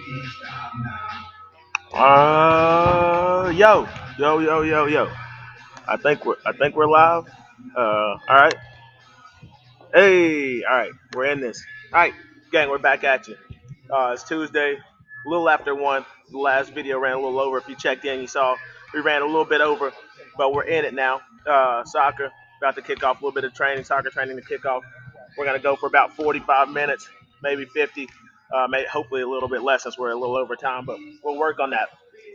Yo. I think we're live. All right. Hey, all right. We're in this. All right, gang. We're back at you. It's Tuesday, a little after one. The last video ran a little over. If you checked in, you saw we ran a little bit over, but we're in it now. Soccer about to kick off. A little bit of training, soccer training to kick off. We're gonna go for about 45 minutes, maybe 50. Hopefully a little bit less since we're a little over time, but we'll work on that.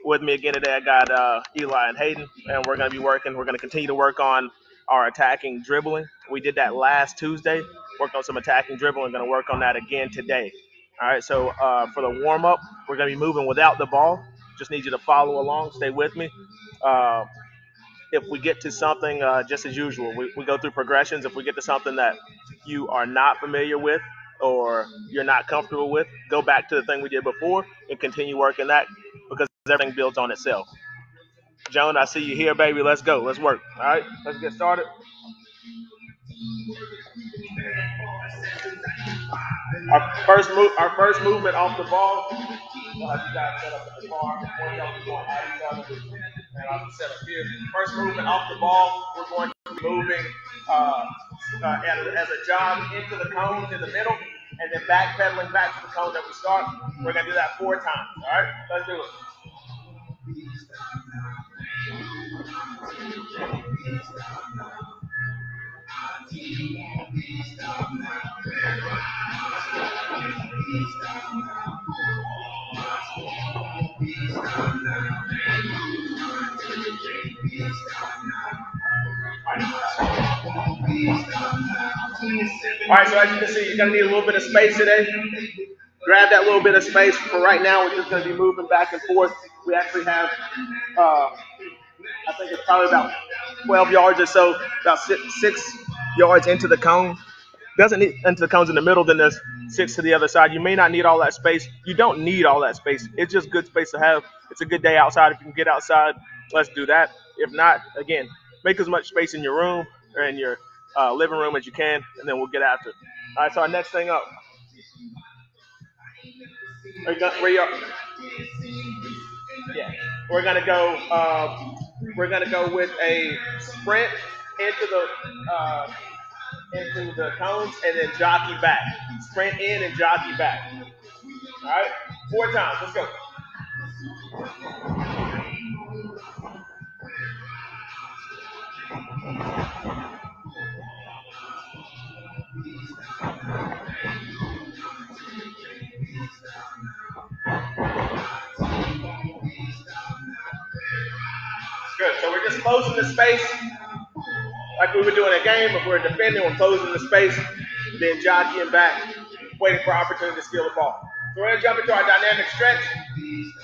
With me again today, I got Eli and Hayden, and we're going to be working. We're going to continue to work on our attacking dribbling. We did that last Tuesday, worked on some attacking dribbling. Going to work on that again today. All right, so for the warm up, we're going to be moving without the ball. Just need you to follow along, stay with me. Uh, if we get to something, just as usual, we go through progressions. If we get to something that you are not familiar with or you're not comfortable with, go back to the thing we did before and continue working that because everything builds on itself. Joan, I see you here, baby. Let's go. Let's work. All right, let's get started. Our first movement off the ball. We'll have you guys set up at the bar. One of y'all is going at each other, and I'll just set up here. First movement off the ball. We're going to be moving as a jog into the cones in the middle, and then backpedaling back to the cone that we start. We're gonna do that 4 times. All right, let's do it. All right, so as you can see, you're going to need a little bit of space today. Grab that little bit of space. For right now, we're just going to be moving back and forth. We actually have, I think it's probably about 12 yards or so, about 6 yards into the cone. Doesn't need into the cones in the middle, then there's 6 to the other side. You may not need all that space. You don't need all that space. It's just good space to have. It's a good day outside. If you can get outside, let's do that. If not, again, make as much space in your room or in your living room as you can, and then we'll get after it. All right, so our next thing up. Where you are? Yeah, we're gonna go. We're gonna go with a sprint into the cones and then jockey back. Sprint in and jockey back. All right, 4 times. Let's go. Good. So we're just closing the space like we would do in a game. If we're defending, we're closing the space, then jockeying back, waiting for opportunity to steal the ball. So we're going to jump into our dynamic stretch.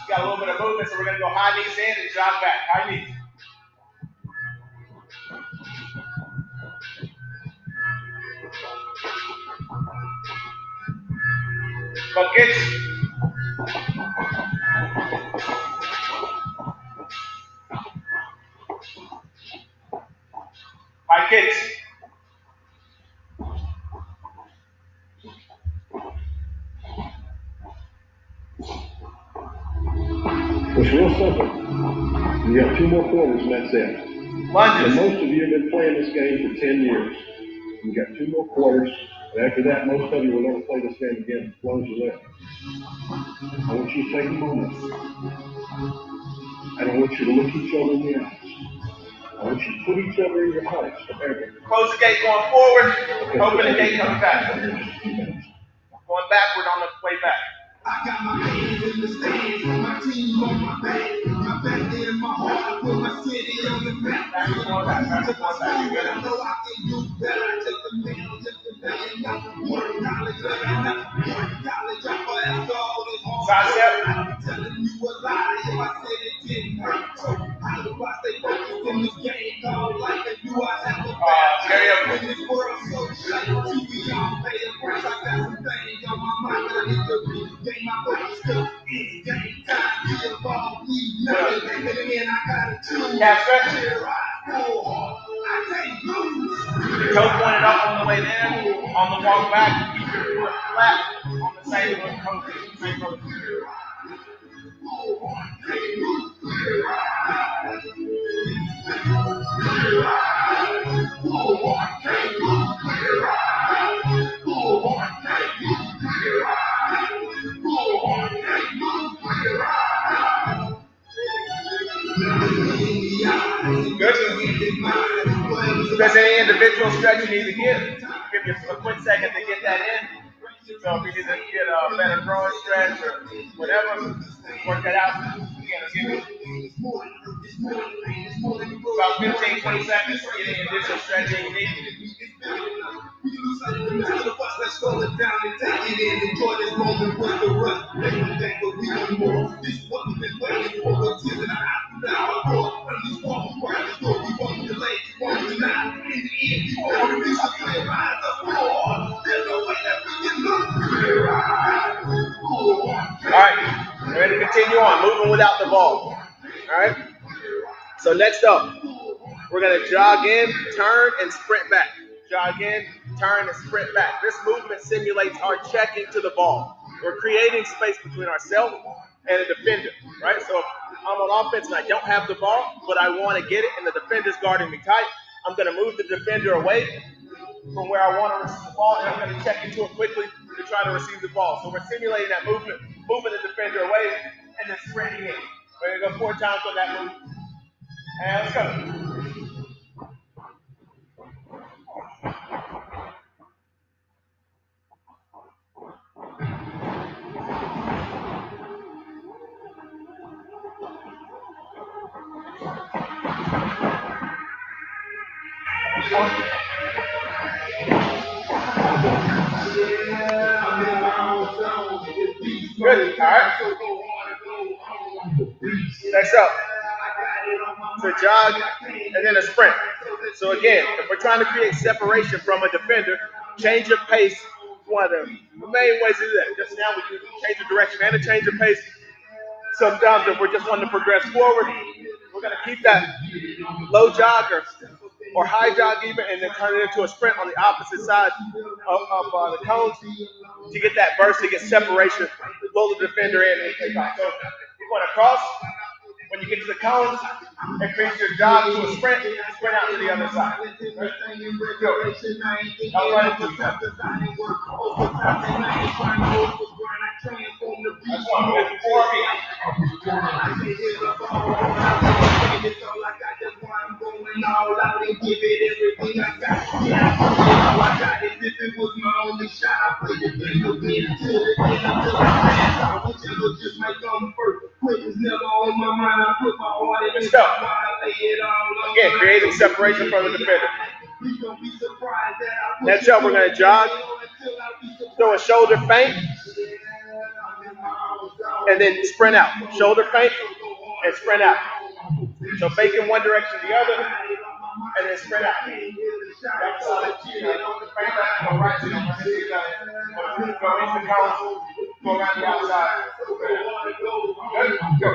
Got a little bit of movement, so we're going to go high knees in and jog back. High knees. Buckets. High kicks. It's real simple. You got 2 more quarters and that's it. Lunges. And most of you have been playing this game for 10 years. You got 2 more quarters. And after that, most of you will never play this game again as long as you live. I want you to take a moment. I don't want you to look each other in the eyes. I want you to put each other in your hearts forever. Close the gate going forward. Open the gate coming back. Going backward on the way back. I got my hands in the stands, my team on my back in my heart, put my city on the map. I know I can do better. Take the mail, just the day, not work college, college, I'm forever all this hard. I'm telling you a lie if I said it didn't hurt. So how do I stay focused in this game called life? And do I have a bad in this world so shut? TV on, pay the price. I got some things on my mind that I need to regain my focus. Cause it's game time. Be involved, need nothing. And then I gotta choose. Here I go hard. I can't lose. Toe pointed up on the way there. On the walk back, keep your foot flat on the same foot. Same foot. Good. If there's any individual stretch you need to get, give you a quick second to get that in. So if you need to get a better growing stretch or whatever, work that out. Again, give you about 15, 20 seconds to get any additional stretching you need. Let's slow it down and take it in. Enjoy this moment with the rest. Make me think that we want more. This is what we've been waiting for. Until an hour now, I brought from these walls right the door. We won't delay, we won't deny. In the end, we won't reach a clear rise of war. There's no way that we can lose. All right, we're ready to continue on, moving without the ball. All right. So next up, we're gonna jog in, turn, and sprint back. Jog in, turn, and sprint back. This movement simulates our checking to the ball. We're creating space between ourselves and a defender, right? So if I'm on offense and I don't have the ball, but I want to get it, and the defender's guarding me tight, I'm going to move the defender away from where I want to receive the ball, and I'm going to check into it quickly to try to receive the ball. So we're simulating that movement, moving the defender away, and then sprinting in. We're going to go 4 times on that move. And let's go. Good. All right. Next up, to jog and then a sprint. So again, if we're trying to create separation from a defender, change your pace. One of the main ways to do that. Just now we can change the direction and a change of pace. Sometimes if we're just wanting to progress forward, we're going to keep that low jog or high jog even, and then turn it into a sprint on the opposite side of the cones to get that burst, to get separation, pull the defender in and take off. So you want to cross. When you get to the cones, increase your jog to a sprint out to the other side. Right? Go. I'll run into you. That's one. Good. 4 feet. Let's go. Again, creating separation from the defender. Next up, we're going to jog, throw a shoulder feint, and then sprint out. Shoulder feint and sprint out. So fake in one direction, the other, and then sprint out. That's solid. Go right to the go into the cones, go around the outside. Good. Go.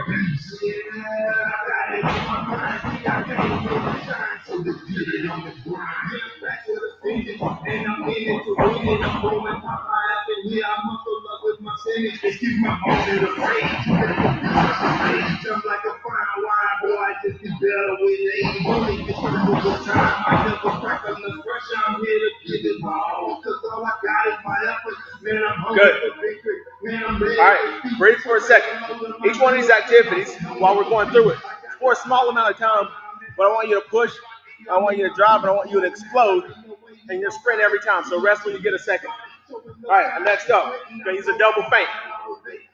Good. All right, breathe for a second. Each one of these activities, while we're going through it, for a small amount of time, but I want you to push, I want you to drive, and I want you to explode, and you sprint every time. So rest when you get a second. All right, next up, we're going to use a double feint.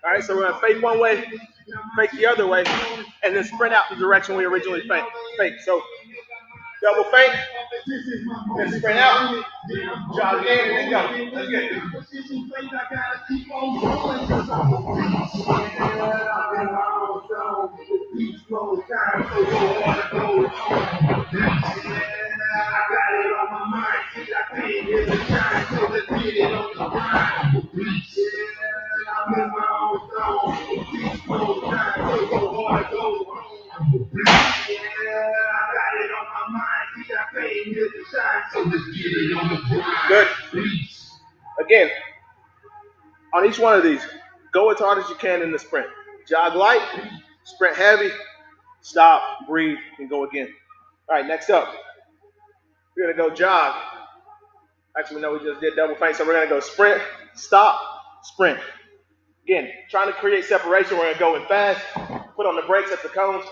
All right, so we're going to fake one way, fake the other way, and then sprint out the direction we originally faked. So double feint, then sprint out, jog in, and then go. Let's get it. Good. Again, on each one of these, go as hard as you can in the sprint. Jog light, sprint heavy, stop, breathe, and go again. All right, next up, we're gonna go jog. Actually, no, we just did double feint, so we're gonna go sprint, stop, sprint. Again, trying to create separation. We're gonna go in fast, put on the brakes at the cones,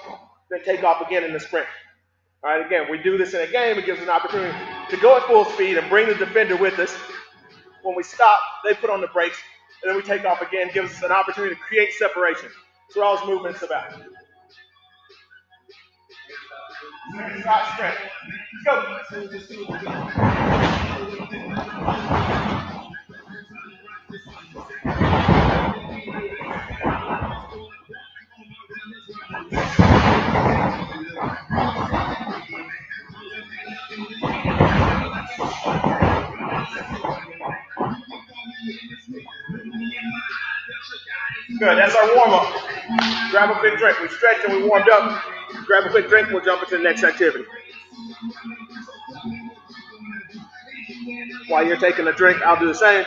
then take off again in the sprint. All right, again, we do this in a game. It gives us an opportunity to go at full speed and bring the defender with us. When we stop, they put on the brakes, and then we take off again. Gives us an opportunity to create separation. That's what all this movement's about. Stop, sprint. Let's go. Good, that's our warm-up. Grab a quick drink. We stretched and we warmed up. Grab a quick drink, we'll jump into the next activity. While you're taking a drink, I'll do the same.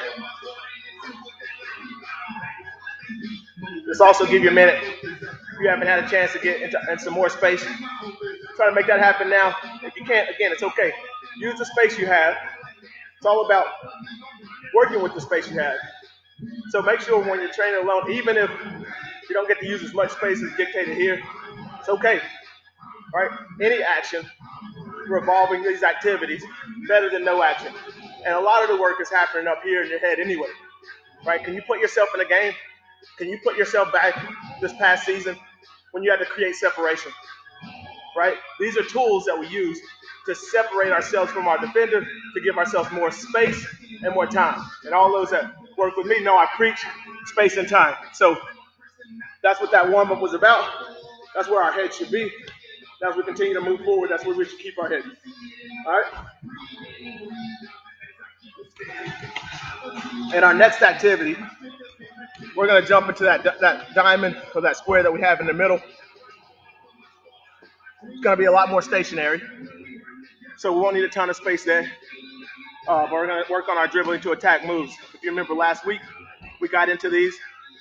This also give you a minute. If you haven't had a chance to get into some more space, try to make that happen now. If you can't, again, it's okay. Use the space you have. It's all about working with the space you have. So make sure when you're training alone, even if you don't get to use as much space as dictated here, it's okay. Right? Any action revolving these activities better than no action. And a lot of the work is happening up here in your head anyway. Right? Can you put yourself in a game? Can you put yourself back this past season when you had to create separation? Right? These are tools that we use to separate ourselves from our defender, to give ourselves more space and more time. And all those that work with me know I preach space and time. So that's what that warm-up was about. That's where our head should be. As we continue to move forward, that's where we should keep our head. All right? And our next activity, we're going to jump into that diamond or that square that we have in the middle. It's going to be a lot more stationary. So we won't need a ton of space there. But we're going to work on our dribbling to attack moves. If you remember last week, we got into these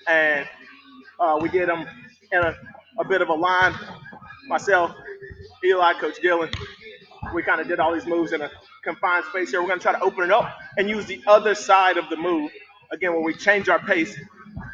and we did them in a bit of a line. Myself, Eli, Coach Gillen, we kind of did all these moves in a confined space here. We're going to try to open it up and use the other side of the move, again, when we change our pace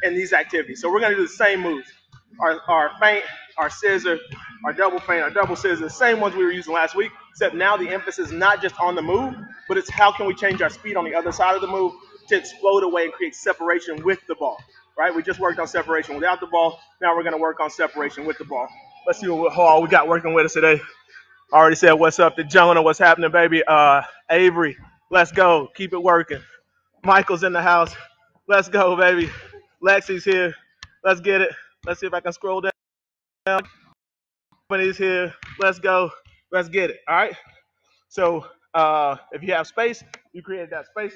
in these activities. So we're going to do the same moves. Our feint, our scissor, our double feint, our double scissor, the same ones we were using last week, except now the emphasis is not just on the move, but it's how can we change our speed on the other side of the move to explode away and create separation with the ball, right? We just worked on separation without the ball. Now we're going to work on separation with the ball. Let's see what Hall we got working with us today. I already said what's up to Jonah. What's happening, baby? Avery, let's go. Keep it working. Michael's in the house. Let's go, baby. Lexi's here. Let's get it. Let's see if I can scroll down. He's here. Let's go. Let's get it. All right. So if you have space, you create that space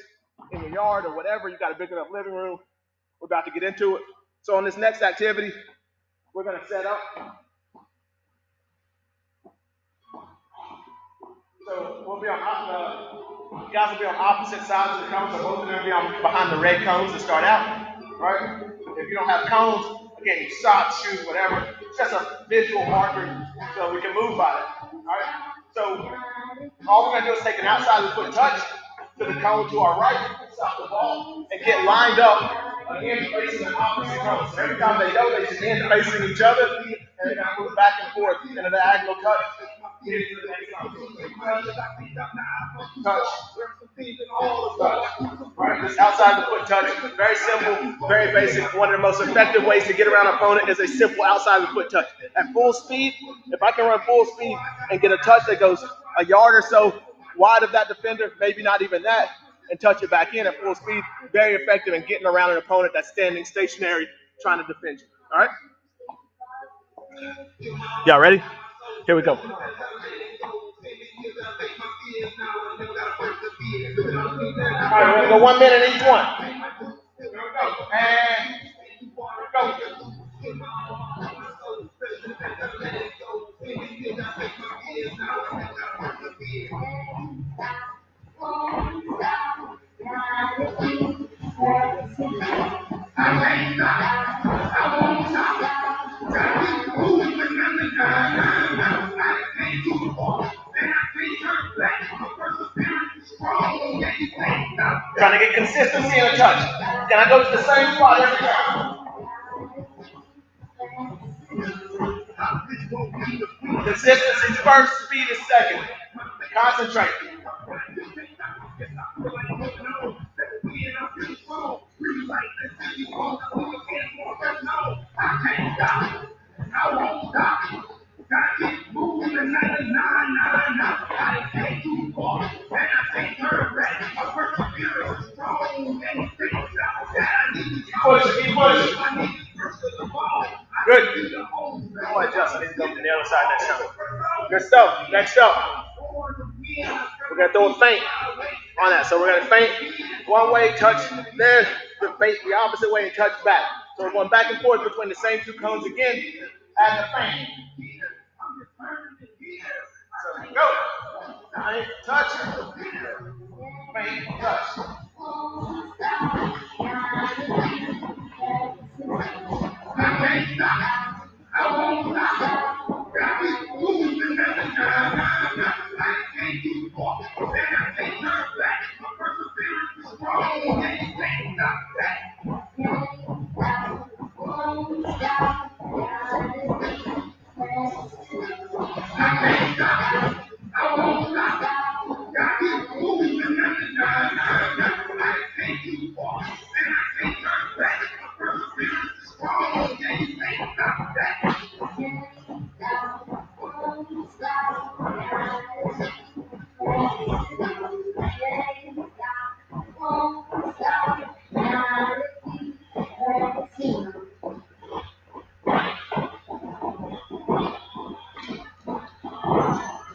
in your yard or whatever. You got a big enough living room. We're about to get into it. So on this next activity, we're going to set up. So we'll be on you guys will be on opposite sides of the cones. So both of them will be on behind the red cones to start out, right? If you don't have cones, again, socks, shoes, whatever. It's just a visual marker so we can move by it. All right. So all we're gonna do is take an outside of the foot touch to the cone to our right, stop the ball, and get lined up again facing the opposite cones. So every time they go, they begin facing each other, and they're gonna move back and forth in a diagonal touch. Touch. Right, just outside the foot touch. Very simple, very basic. One of the most effective ways to get around an opponent is a simple outside the foot touch. At full speed, if I can run full speed and get a touch that goes a yard or so wide of that defender, maybe not even that, and touch it back in at full speed, very effective in getting around an opponent that's standing stationary trying to defend you. All right? Y'all ready? Here we go. All right, we're going to go 1 minute each one. Here we go. And go. get consistency in a touch. Can I go to the same spot every time? Consistency first, speed is second. Concentrate. Keep pushing. Good. I want to adjust. I need to go to the other side next time. Good stuff. Next up, we're going to throw a feint on that. So we're going to feint one way, touch there, the feint the opposite way, and touch back. So we're going back and forth between the same two cones again, and the feint. So go. Feint, touch. Feint, touch.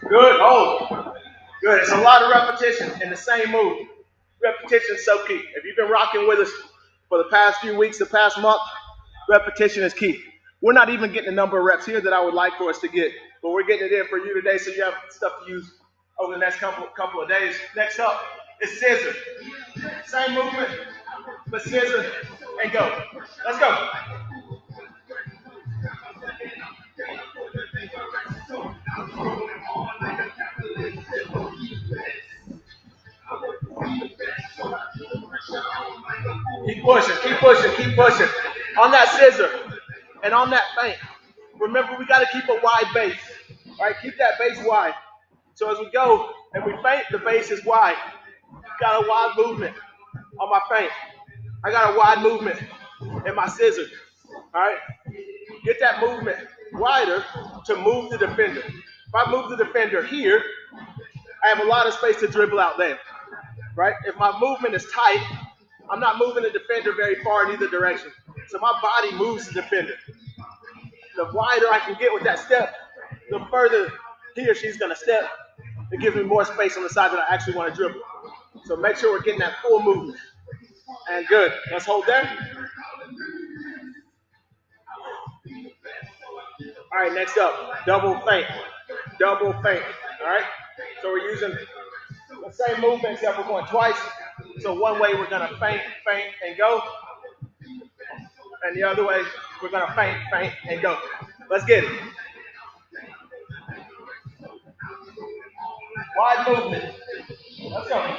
Good, hold. Good. It's a lot of repetition in the same move. Repetition is so key. If you've been rocking with us for the past few weeks, the past month, repetition is key. We're not even getting the number of reps here that I would like for us to get, but we're getting it in for you today so you have stuff to use over the next couple of days. Next up is scissor. Same movement, but scissor and go. Let's go. Keep pushing, keep pushing, keep pushing. On that scissor and on that feint, remember we got to keep a wide base. All right, keep that base wide. So as we go and we feint, the base is wide. Got a wide movement on my feint. I got a wide movement in my scissor. All right, get that movement wider to move the defender. If I move the defender here, I have a lot of space to dribble out there. Right? If my movement is tight, I'm not moving the defender very far in either direction. So my body moves the defender. The wider I can get with that step, the further he or she's going to step. It gives me more space on the side that I actually want to dribble. So make sure we're getting that full movement. And good. Let's hold there. All right, next up, double feint. Double feint. All right? So we're using the same movement except we're going twice. So one way we're going to feint, feint, and go. And the other way, we're going to feint, feint, and go. Let's get it. Wide movement. Let's go.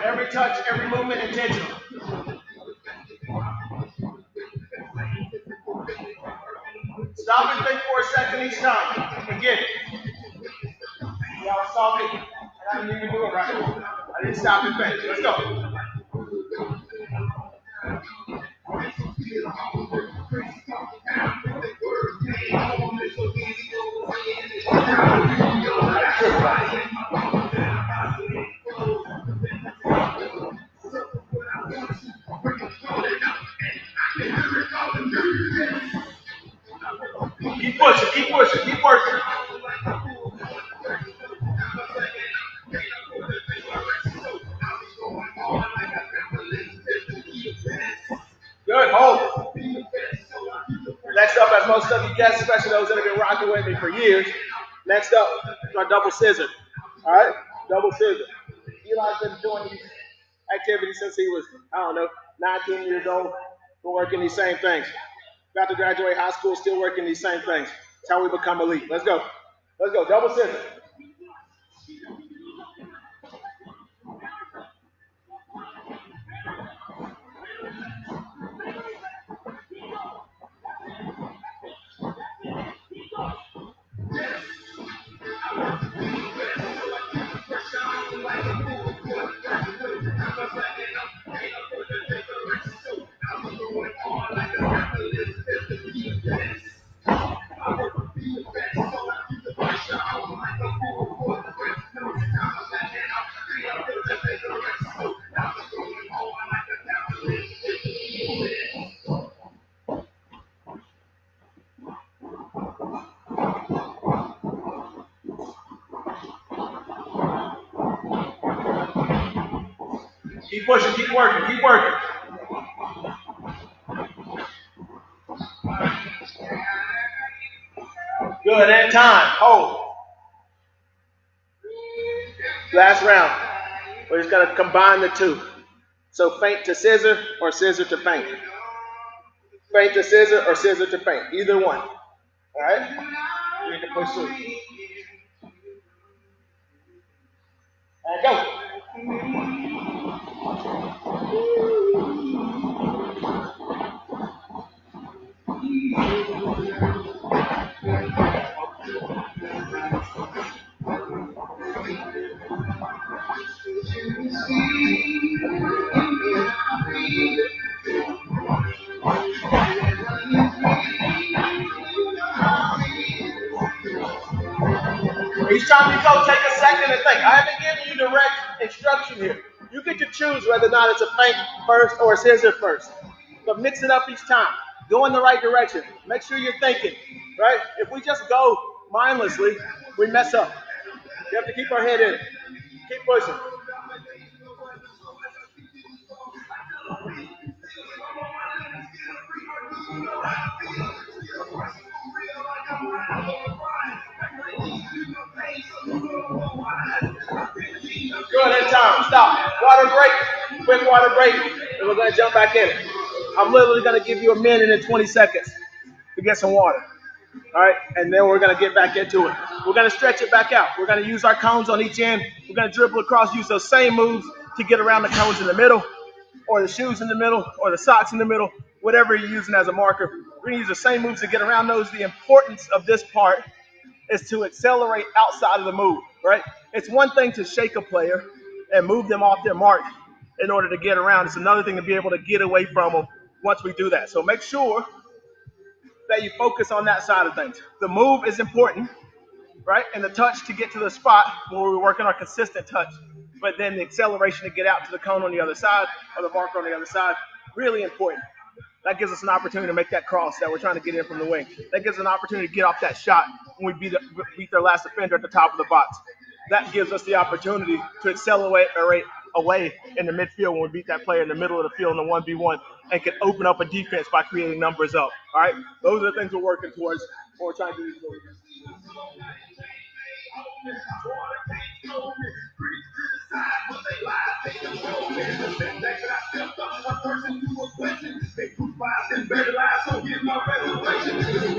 Every touch, every movement intentional. Stop and think for a second each time. And get it. Yeah, I was talking. I didn't even do it right. I didn't stop and think. Let's go. Keep pushing, keep pushing, keep working. Good, hold. Next up, as most of you guess, especially those that have been rocking with me for years, next up is our double scissor. All right? Double scissor. Eli's been doing these activities since he was, 19 years old. We're working these same things. About to graduate high school, still working these same things. That's how we become elite. Let's go. Let's go. Double scissor. Keep pushing, keep working, keep working. Good, and time. Hold. Last round. We're just going to combine the two. So feint to scissor or scissor to feint. Feint to scissor or scissor to feint. Either one. All right? You need to push through. And go. Each time you go, take a second and think. I haven't given you direct instruction here. You get to choose whether or not it's a feint first or a scissor first. But mix it up each time. Go in the right direction. Make sure you're thinking, right? If we just go mindlessly, we mess up. You have to keep our head in. Keep pushing. Good, in time. Stop. Water break. Quick water break. And we're going to jump back in it. I'm literally going to give you a minute and 20 seconds to get some water. All right, and then we're going to get back into it. We're going to stretch it back out. We're going to use our cones on each end. We're going to dribble across, use those same moves to get around the cones in the middle, or the shoes in the middle, or the socks in the middle, whatever you're using as a marker. We're going to use the same moves to get around those. The importance of this part is to accelerate outside of the move, right? It's one thing to shake a player and move them off their mark in order to get around. It's another thing to be able to get away from them once we do that. So make sure that you focus on that side of things. The move is important, right? And the touch to get to the spot where we're working our consistent touch. But then the acceleration to get out to the cone on the other side or the marker on the other side, really important. That gives us an opportunity to make that cross that we're trying to get in from the wing. That gives us an opportunity to get off that shot when we beat their last defender at the top of the box. That gives us the opportunity to accelerate away in the midfield when we beat that player in the middle of the field in the 1v1 and can open up a defense by creating numbers up. All right? Those are the things we're working towards when we're trying to do these moves.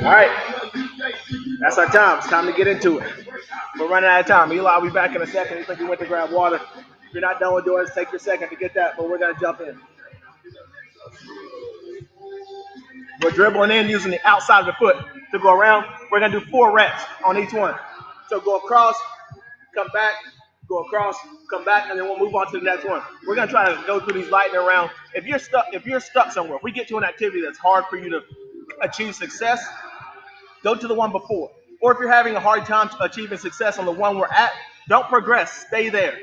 All right, that's our time. It's time to get into it. We're running out of time. Eli will be back in a second. He think he went to grab water. If you're not done with doing this, take your second to get that, but we're going to jump in. We're dribbling in using the outside of the foot to go around. We're going to do 4 reps on each one. So go across, come back, go across, come back, and then we'll move on to the next one. We're going to try to go through these lightning round. If you're stuck somewhere, if we get to an activity that's hard for you to achieve success, go to the one before. Or if you're having a hard time achieving success on the one we're at, don't progress. Stay there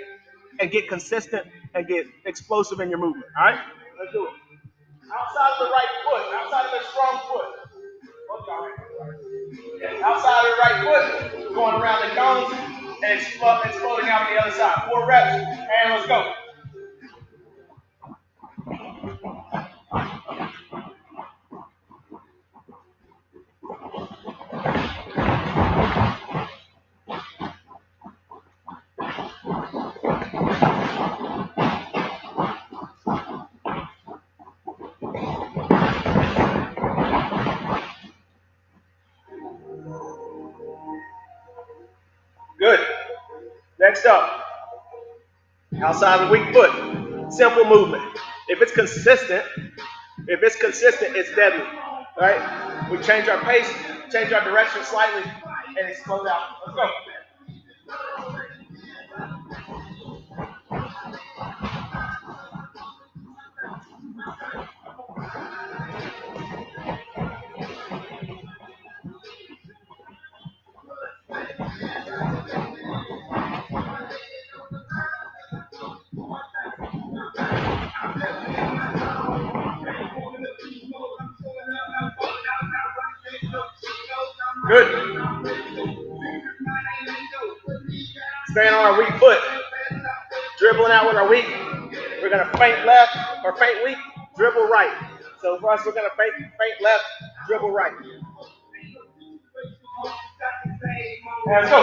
and get consistent and get explosive in your movement. All right? Let's do it. Outside of the right foot, outside of the strong foot. Outside of the right foot, going around the cones and exploding out on the other side. 4 reps, and let's go. Good. Next up, outside the weak foot, simple movement. If it's consistent, it's deadly. All right? We change our pace, change our direction slightly, and explode out. Let's go. Good. Staying on our weak foot. Dribbling out with our weak. we're gonna feint left or feint weak, dribble right. So for us, we're gonna feint left, dribble right. Let's go.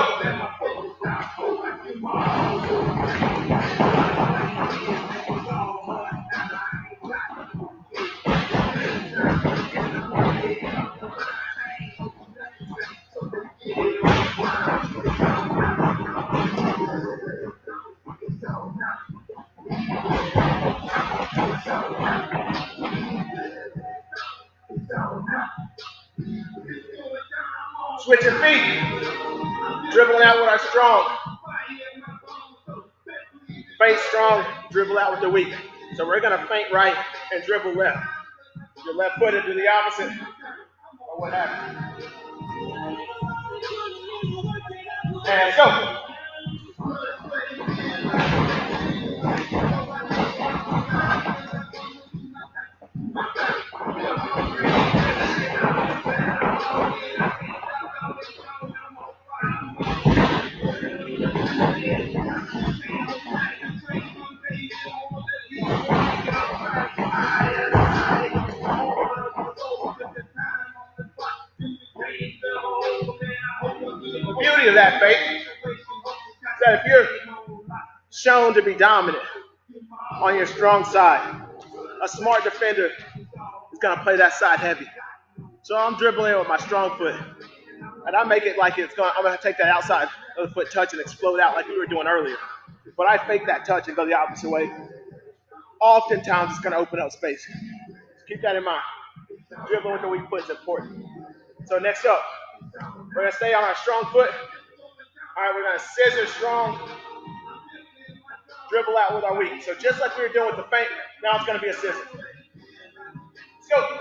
Switch your feet. Dribbling out with our strong. Feint strong, dribble out with the weak. So we're gonna feint right and dribble left. Your left foot into the opposite, or what happened. And let's go. The beauty of that feint is that if you're shown to be dominant on your strong side, a smart defender is going to play that side heavy. So I'm dribbling in with my strong foot, and I make it like I'm going to take that outside of the foot touch and explode out like we were doing earlier. But I fake that touch and go the opposite way. Oftentimes, it's going to open up space. Keep that in mind. Dribbling with the weak foot is important. So next up, we're going to stay on our strong foot. All right, we're going to scissor strong, dribble out with our weak. So just like we were doing with the feint, now it's going to be a scissor. Let's go.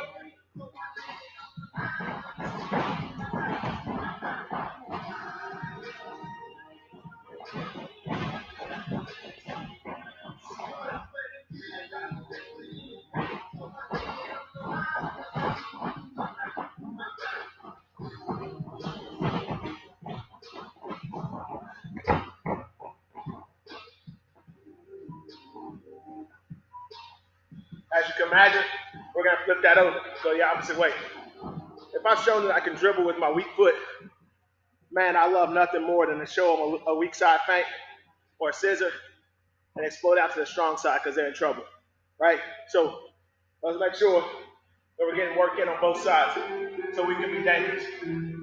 As you can imagine, we're going to flip that over, go the opposite way. If I've shown that I can dribble with my weak foot, man, I love nothing more than to show them a weak side feint or a scissor and explode out to the strong side because they're in trouble, right? So let's make sure that we're getting work in on both sides so we can be dangerous.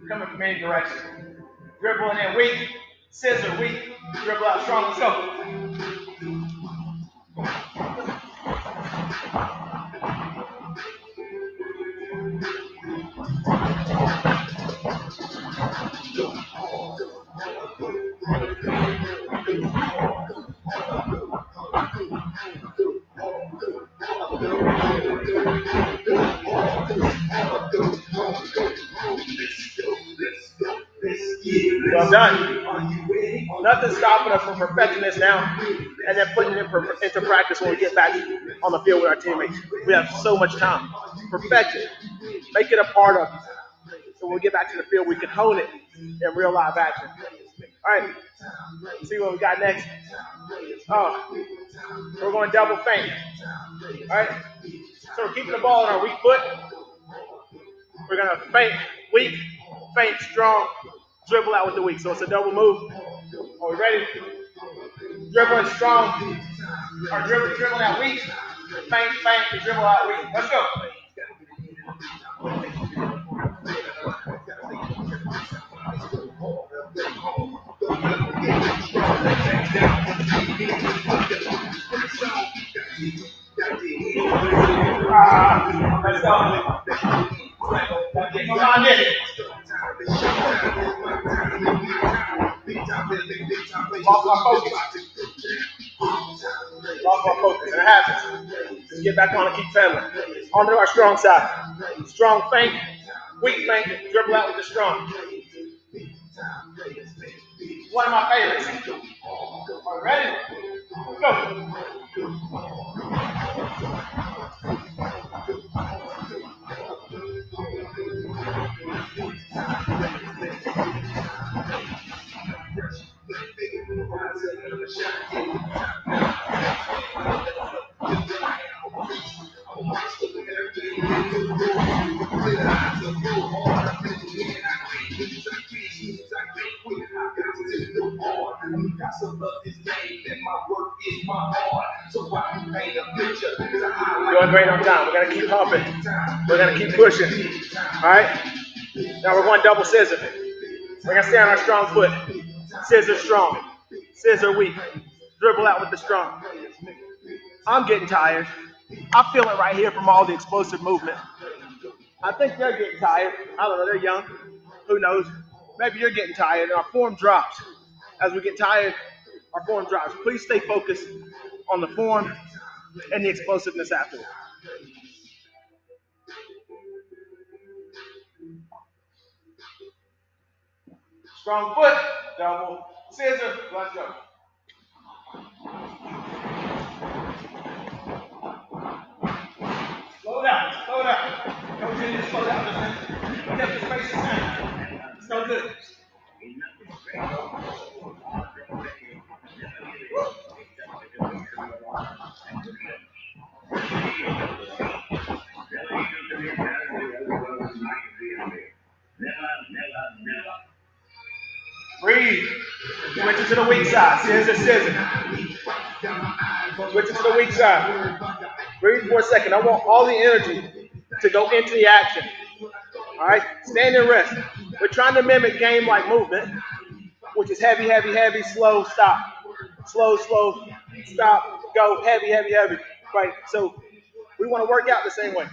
Coming from any direction. Dribbling in weak, scissor weak, dribble out strong. Let's go. Well done. Nothing's stopping us from perfecting this now and then putting it into practice when we get back on the field with our teammates. We have so much time. Perfect it. Make it a part of it. So when we get back to the field, we can hone it in real live action. All right. Let's see what we got next. We're going double feint. All right. So we're keeping the ball on our weak foot. We're going to feint weak, feint strong, dribble out with the weak. So it's a double move. Are we ready? Dribbling strong, or dribbling out weak, feint, and dribble out weak. Let's go. Let's go. Come on in. Lost our focus. Lost our focus. And it happens. Just get back on and keep pedaling. On to our strong side. Strong feint, weak feint, dribble out with the strong. One of my favorites. Are you ready? Go. Doing great on time. We're gonna keep pumping. We're gonna keep pushing. All right. Now we're going double scissor. We're gonna stay on our strong foot. Scissor strong. Scissor weak. Dribble out with the strong. I'm getting tired. I feel it right here from all the explosive movement. I think they're getting tired. I don't know, they're young. Who knows? Maybe you're getting tired and our form drops. As we get tired, our form drops. Please stay focused on the form and the explosiveness afterward. Strong foot, double scissor, let's go. Slow down, slow down. Coach, you need to slow down just a minute. Get the space the same. It's no good. Breathe. Switch it to the weak side. Scissor, scissor. Switch it to the weak side. Breathe for a second. I want all the energy to go into the action. All right? Stand and rest. We're trying to mimic game-like movement, which is heavy, heavy, heavy, slow, stop. Slow, slow, stop, go, heavy, heavy, heavy. Right? So we want to work out the same way.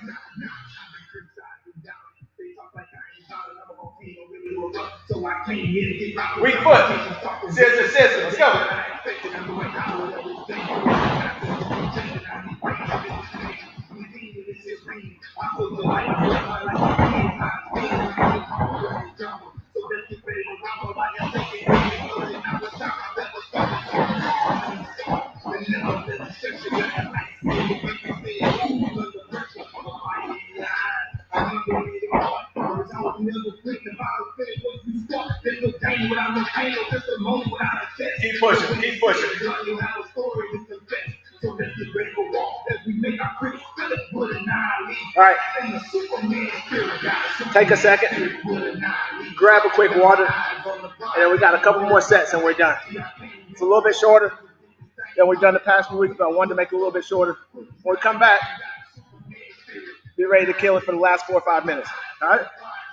Weak foot. Scissor, scissor. Let's go. Keep pushing, keep pushing. All right. Take a second. Grab a quick water. And then we got a couple more sets and we're done. It's a little bit shorter than we've done the past few weeks, but I wanted to make it a little bit shorter. When we come back, be ready to kill it for the last 4 or 5 minutes. All right?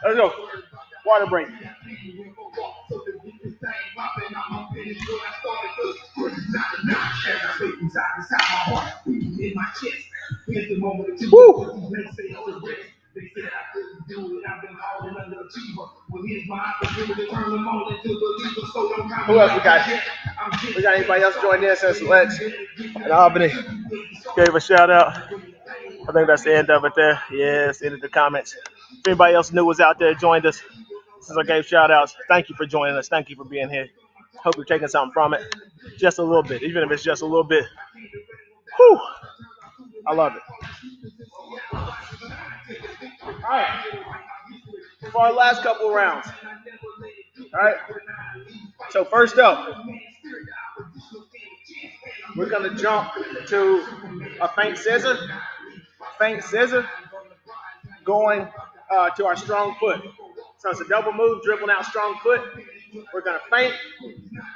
Let's go. Water break. Woo! Who else we got? We got anybody else joined in since Lex and Albany gave a shout out? I think that's the end of it there. Yeah, it's the end of the comments. If anybody else new was out there, joined us, since I gave shout outs, thank you for joining us. Thank you for being here. Hope you're taking something from it. Just a little bit, even if it's just a little bit. Whew. I love it. All right. For our last couple of rounds. All right. So first up, we're going to jump to a feint scissor. Feint scissor. Going to our strong foot. So it's a double move, dribbling out strong foot. We're going to feint.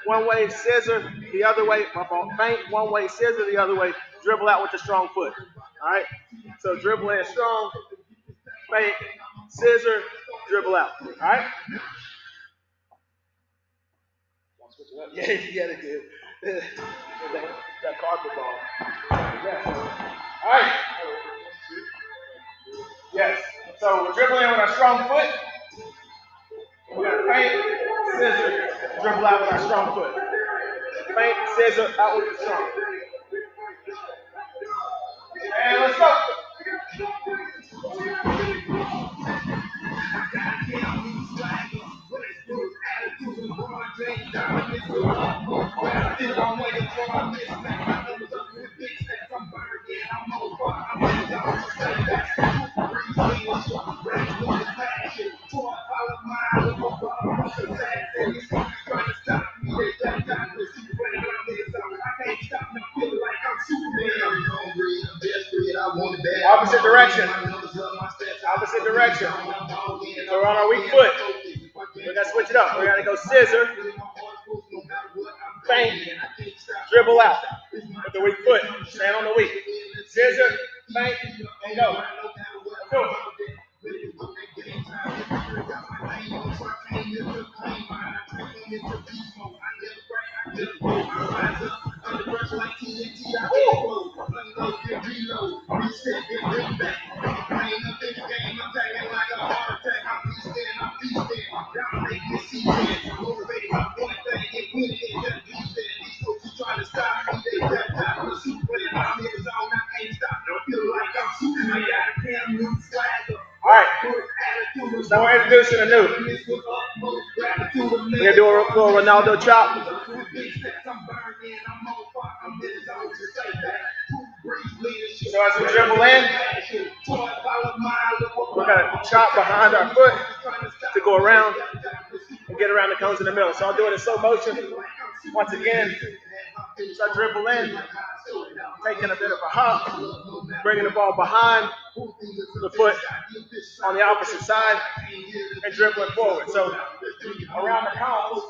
One way, scissor, the other way. Feint, one way, scissor, the other way. Dribble out with the strong foot. All right? So dribble in strong, feint, scissor, dribble out. All right? Yeah, they did. That carpet ball. Yeah. All right. Yes. So we're dribbling in with our strong foot. We're going to feint, scissor, dribble out with our strong foot. Feint, scissor, out with the strong. And let's go. Opposite direction. So we're on our weak foot. We're gonna switch it up. We're gonna go scissor, feint, dribble out with the weak foot. Stand on the weak. Scissor, feint, and go. Let's go. All right, so we're introducing a new. We're gonna do a little Ronaldo chop. So as we dribble in, we're gonna chop behind our foot to go around and get around the cones in the middle. So I'll do it in slow motion. Once again, so I dribble in, taking a bit of a hump, bringing the ball behind the foot on the opposite side, and dribbling forward. So around the cones,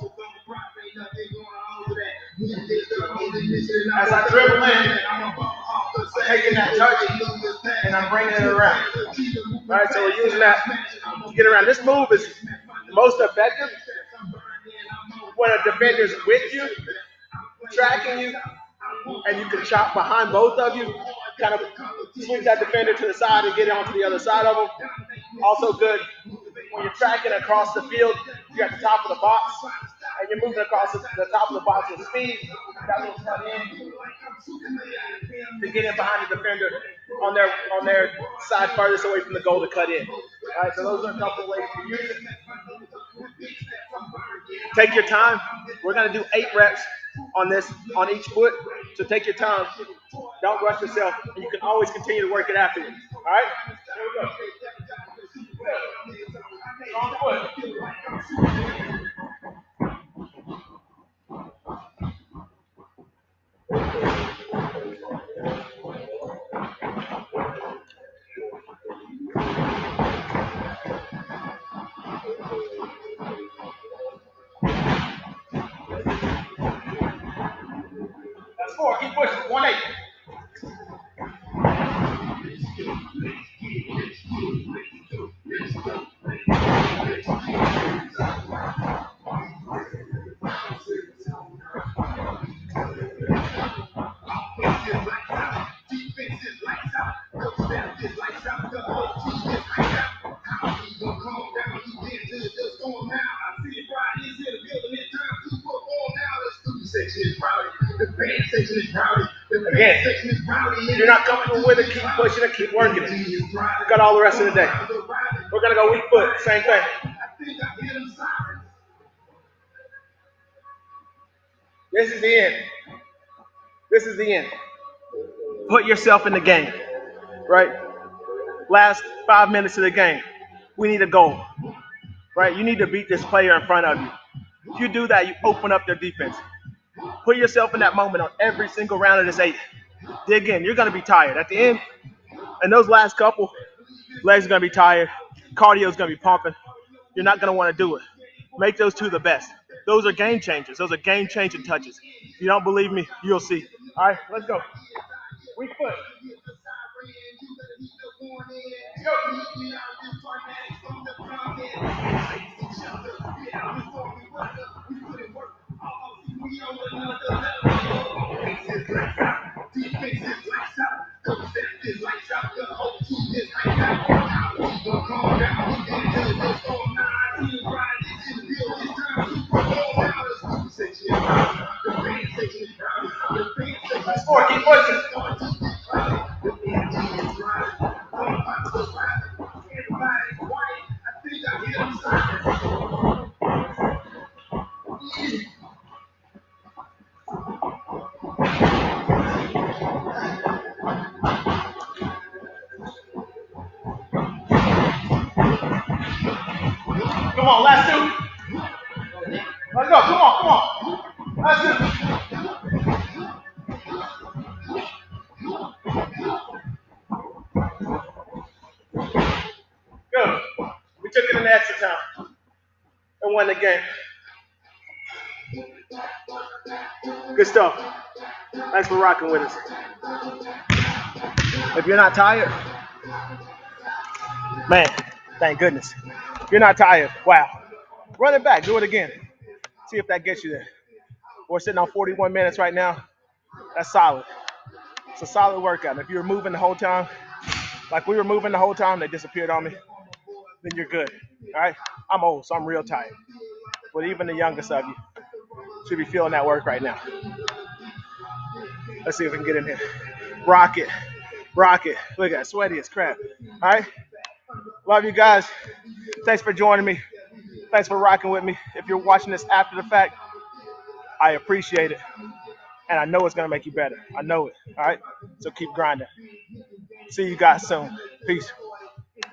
as I dribble in, I'm taking that touch and I'm bringing it around. All right, so we're using that to get around. This move is most effective when a defender's with you, tracking you, and you can chop behind both of you, kind of swing that defender to the side and get it onto the other side of them. Also good when you're tracking across the field, you're at the top of the box, and you're moving across the top of the box with speed. That little cut in to get in behind the defender on their side farthest away from the goal to cut in. All right, so those are a couple of ways to use it. Take your time. We're going to do 8 reps on each foot. So take your time. Don't rush yourself, and you can always continue to work it afterwards. All right? Here we go. Strong foot. That's 4. Keep pushing. 1-8. Again, if you're not comfortable with it, keep pushing it, keep working it. You've got all the rest of the day. We're going to go weak foot, same thing. This is the end. This is the end. Put yourself in the game, right? Last 5 minutes of the game. We need a goal, right? You need to beat this player in front of you. If you do that, you open up their defense. Put yourself in that moment on every single round of this 8. Dig in. You're going to be tired. At the end, and those last couple, legs are going to be tired. Cardio is going to be pumping. You're not going to want to do it. Make those 2 the best. Those are game changers. Those are game-changing touches. If you don't believe me, you'll see. All right, let's go. Weak foot. Go. That's 4. Keep pushing. Come on, last 2. Let's go. Come on. Last 2. in the extra time and won the game. Good stuff. Thanks for rocking with us. If you're not tired, man, thank goodness. If you're not tired, wow. Run it back. Do it again. See if that gets you there. We're sitting on 41 minutes right now. That's solid. It's a solid workout. And if you're moving the whole time, like we were moving the whole time, they disappeared on me, then you're good. All right? I'm old, so I'm real tired. But even the youngest of you should be feeling that work right now. Let's see if we can get in here. Rock it. Rock it. Look at that. Sweaty as crap. All right? Love you guys. Thanks for joining me. Thanks for rocking with me. If you're watching this after the fact, I appreciate it. And I know it's going to make you better. I know it. All right? So keep grinding. See you guys soon. Peace.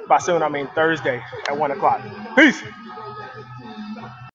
By soon, I mean Thursday at 1 o'clock. Peace.